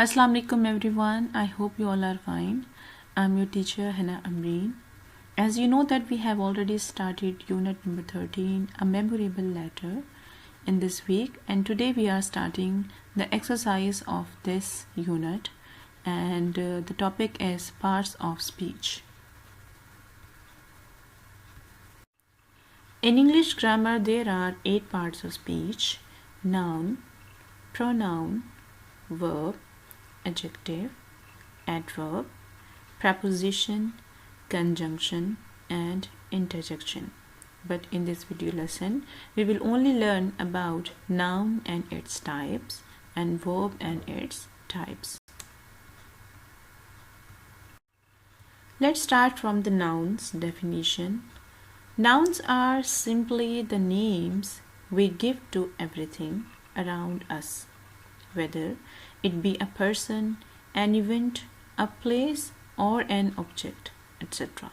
Assalamu alaikum everyone. I hope you all are fine. I'm your teacher Hana Amreen. As you know that we have already started unit number 13, a memorable letter, in this week, and today we are starting the exercise of this unit, and the topic is parts of speech. In English grammar there are 8 parts of speech: noun, pronoun, verb, adjective, adverb, preposition, conjunction, and interjection. But in this video lesson, we will only learn about noun and its types and verb and its types. Let's start from the nouns definition. Nouns are simply the names we give to everything around us, whether it be a person, an event, a place, or an object, etc.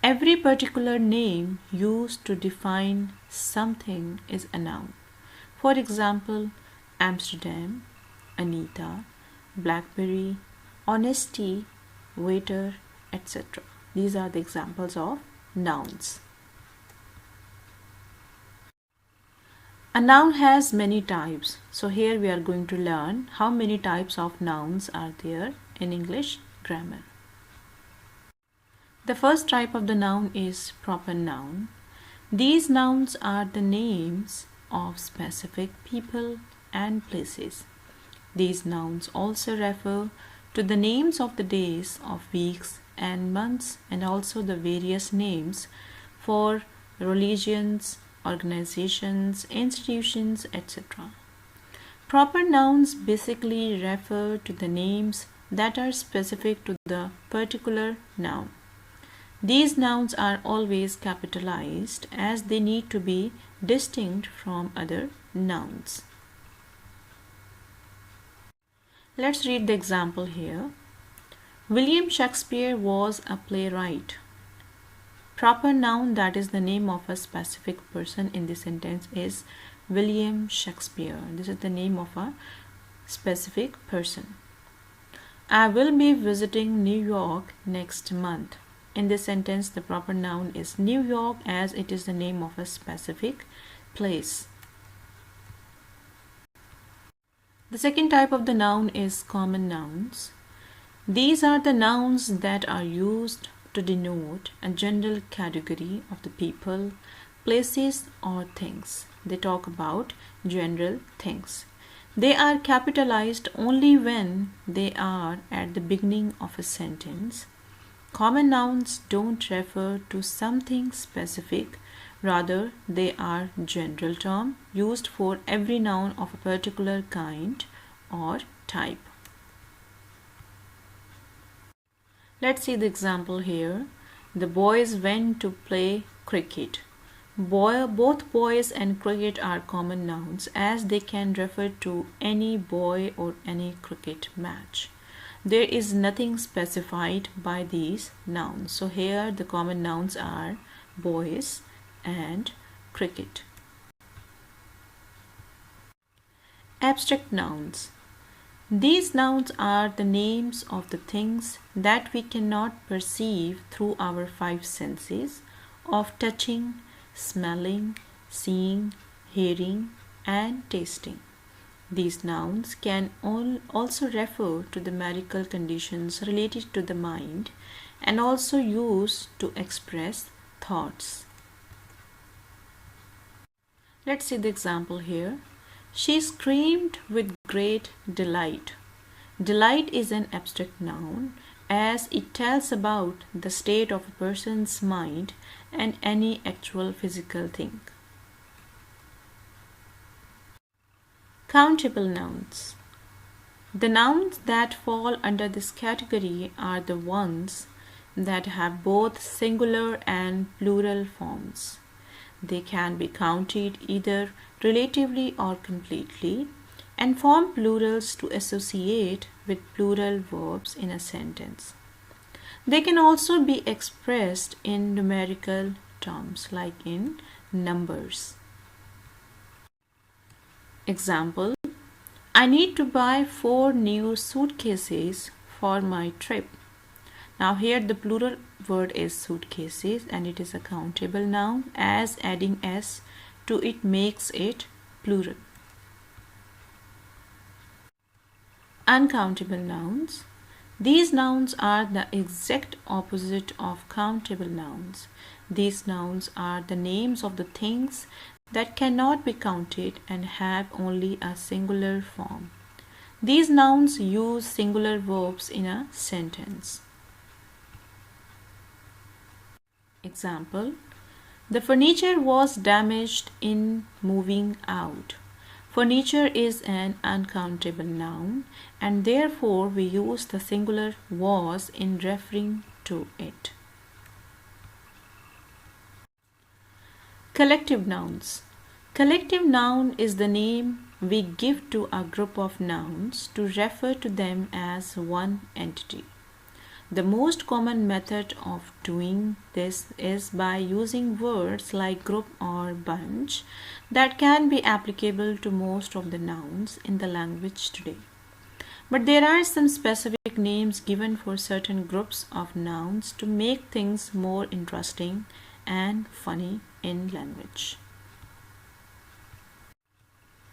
Every particular name used to define something is a noun. For example, Amsterdam, Anita, Blackberry, honesty, waiter, etc. These are the examples of nouns. A noun has many types. So here we are going to learn how many types of nouns are there in English grammar. The first type of the noun is proper noun. These nouns are the names of specific people and places. These nouns also refer to the names of the days of weeks and months, and also the various names for religions, organizations, institutions, etc. Proper nouns basically refer to the names that are specific to the particular noun. These nouns are always capitalized as they need to be distinct from other nouns. Let's read the example here. William Shakespeare was a playwright. Proper noun, that is the name of a specific person in this sentence, is William Shakespeare. This is the name of a specific person. I will be visiting New York next month. In this sentence, the proper noun is New York, as it is the name of a specific place. The second type of the noun is common nouns. These are the nouns that are used to denote a general category of the people, places, or things. They talk about general things. They are capitalized only when they are at the beginning of a sentence. Common nouns don't refer to something specific, rather they are general term used for every noun of a particular kind or type. Let's see the example here. The boys went to play cricket. Both boys and cricket are common nouns as they can refer to any boy or any cricket match. There is nothing specified by these nouns. So here the common nouns are boys and cricket. Abstract nouns. These nouns are the names of the things that we cannot perceive through our 5 senses of touching, smelling, seeing, hearing, and tasting. These nouns can also refer to the medical conditions related to the mind and also used to express thoughts. Let's see the example here. She screamed with great delight. Delight is an abstract noun as it tells about the state of a person's mind and any actual physical thing. Countable nouns. The nouns that fall under this category are the ones that have both singular and plural forms. They can be counted either relatively or completely and form plurals to associate with plural verbs in a sentence. They can also be expressed in numerical terms like in numbers. Example: I need to buy 4 new suitcases for my trip. Now here the plural word is suitcases and it is a countable noun, as adding s to it makes it plural. Uncountable nouns. These nouns are the exact opposite of countable nouns. These nouns are the names of the things that cannot be counted and have only a singular form. These nouns use singular verbs in a sentence. Example: the furniture was damaged in moving out. Furniture is an uncountable noun and therefore we use the singular was in referring to it. Collective nouns. Collective noun is the name we give to a group of nouns to refer to them as one entity. The most common method of doing this is by using words like group or bunch that can be applicable to most of the nouns in the language today. But there are some specific names given for certain groups of nouns to make things more interesting and funny in language.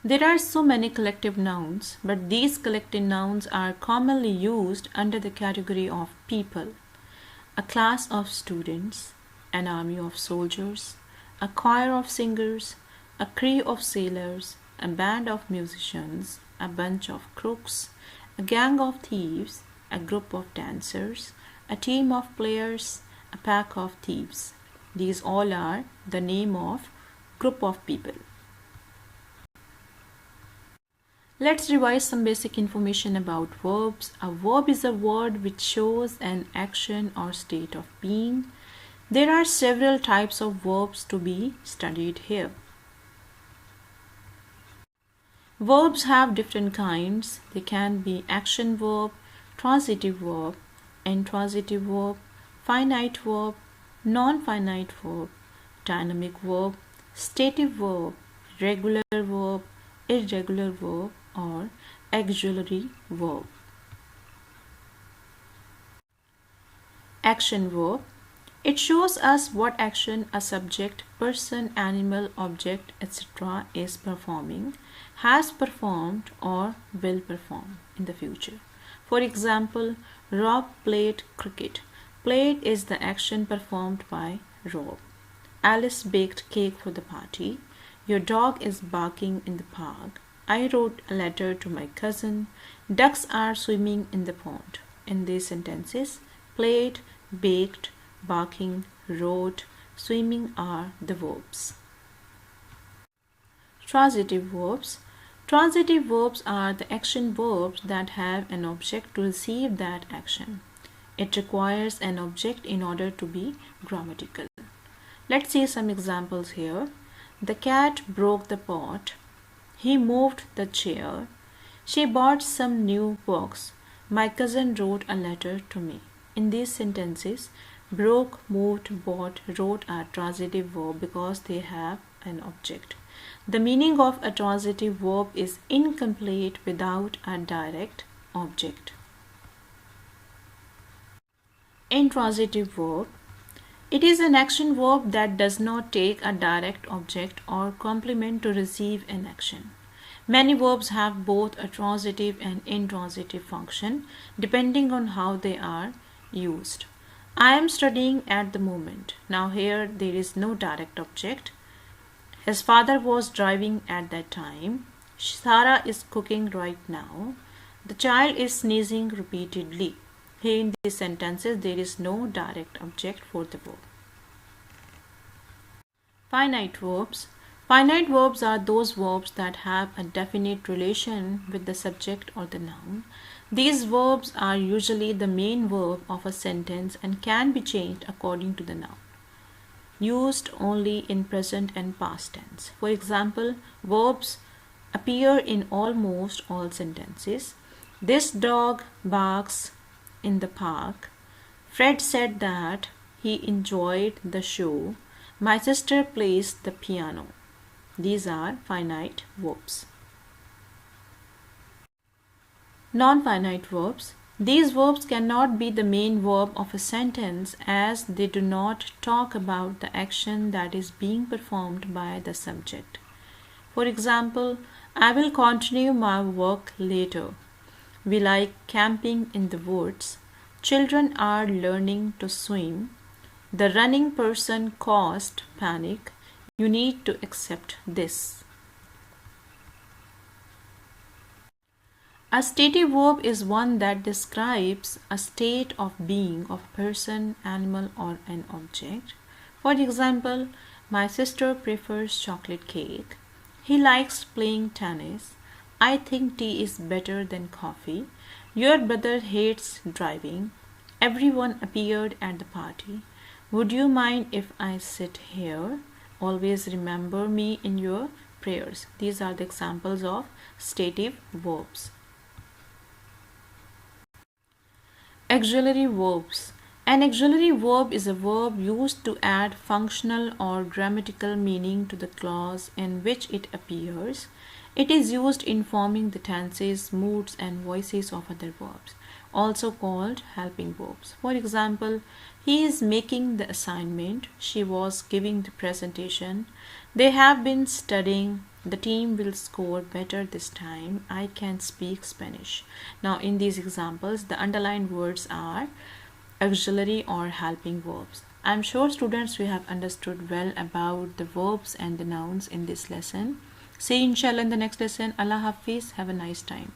There are so many collective nouns, but these collective nouns are commonly used under the category of people: a class of students, an army of soldiers, a choir of singers, a crew of sailors, a band of musicians, a bunch of crooks, a gang of thieves, a group of dancers, a team of players, a pack of thieves. These all are the name of group of people. Let's revise some basic information about verbs. A verb is a word which shows an action or state of being. There are several types of verbs to be studied here. Verbs have different kinds. They can be action verb, transitive verb, intransitive verb, finite verb, non-finite verb, dynamic verb, stative verb, regular verb, irregular verb, or auxiliary verb. Action verb. It shows us what action a subject, person, animal, object, etc. is performing, has performed, or will perform in the future. For example, Rob played cricket. Played is the action performed by Rob. Alice baked cake for the party. Your dog is barking in the park. I wrote a letter to my cousin. Ducks are swimming in the pond. In these sentences, played, baked, barking, wrote, swimming are the verbs. Transitive verbs. Transitive verbs are the action verbs that have an object to receive that action. It requires an object in order to be grammatical. Let's see some examples here. The cat broke the pot. He moved the chair. She bought some new books. My cousin wrote a letter to me. In these sentences, broke, moved, bought, wrote are transitive verb because they have an object. The meaning of a transitive verb is incomplete without a direct object. Intransitive verb. It is an action verb that does not take a direct object or complement to receive an action. Many verbs have both a transitive and intransitive function depending on how they are used. I am studying at the moment. Now here there is no direct object. His father was driving at that time. Sarah is cooking right now. The child is sneezing repeatedly. Here in these sentences there is no direct object for the verb. Finite verbs. Finite verbs are those verbs that have a definite relation with the subject or the noun. These verbs are usually the main verb of a sentence and can be changed according to the noun. Used only in present and past tense. For example, verbs appear in almost all sentences. This dog barks in the park. Fred said that he enjoyed the show. My sister plays the piano. These are finite verbs. Non-finite verbs. These verbs cannot be the main verb of a sentence as they do not talk about the action that is being performed by the subject. For example, I will continue my work later. We like camping in the woods. Children are learning to swim. The running person caused panic. You need to accept this. A stative verb is one that describes a state of being of a person, animal, or an object. For example, my sister prefers chocolate cake. He likes playing tennis. I think tea is better than coffee. Your brother hates driving. Everyone appeared at the party. Would you mind if I sit here? Always remember me in your prayers. These are the examples of stative verbs. Auxiliary verbs. An auxiliary verb is a verb used to add functional or grammatical meaning to the clause in which it appears. It is used in forming the tenses, moods, and voices of other verbs, also called helping verbs. For example, he is making the assignment, she was giving the presentation, they have been studying, the team will score better this time, I can speak Spanish. Now, in these examples, the underlined words are auxiliary or helping verbs. I'm sure students you have understood well about the verbs and the nouns in this lesson. See you inshallah in the next lesson. Allah Hafiz. Have a nice time.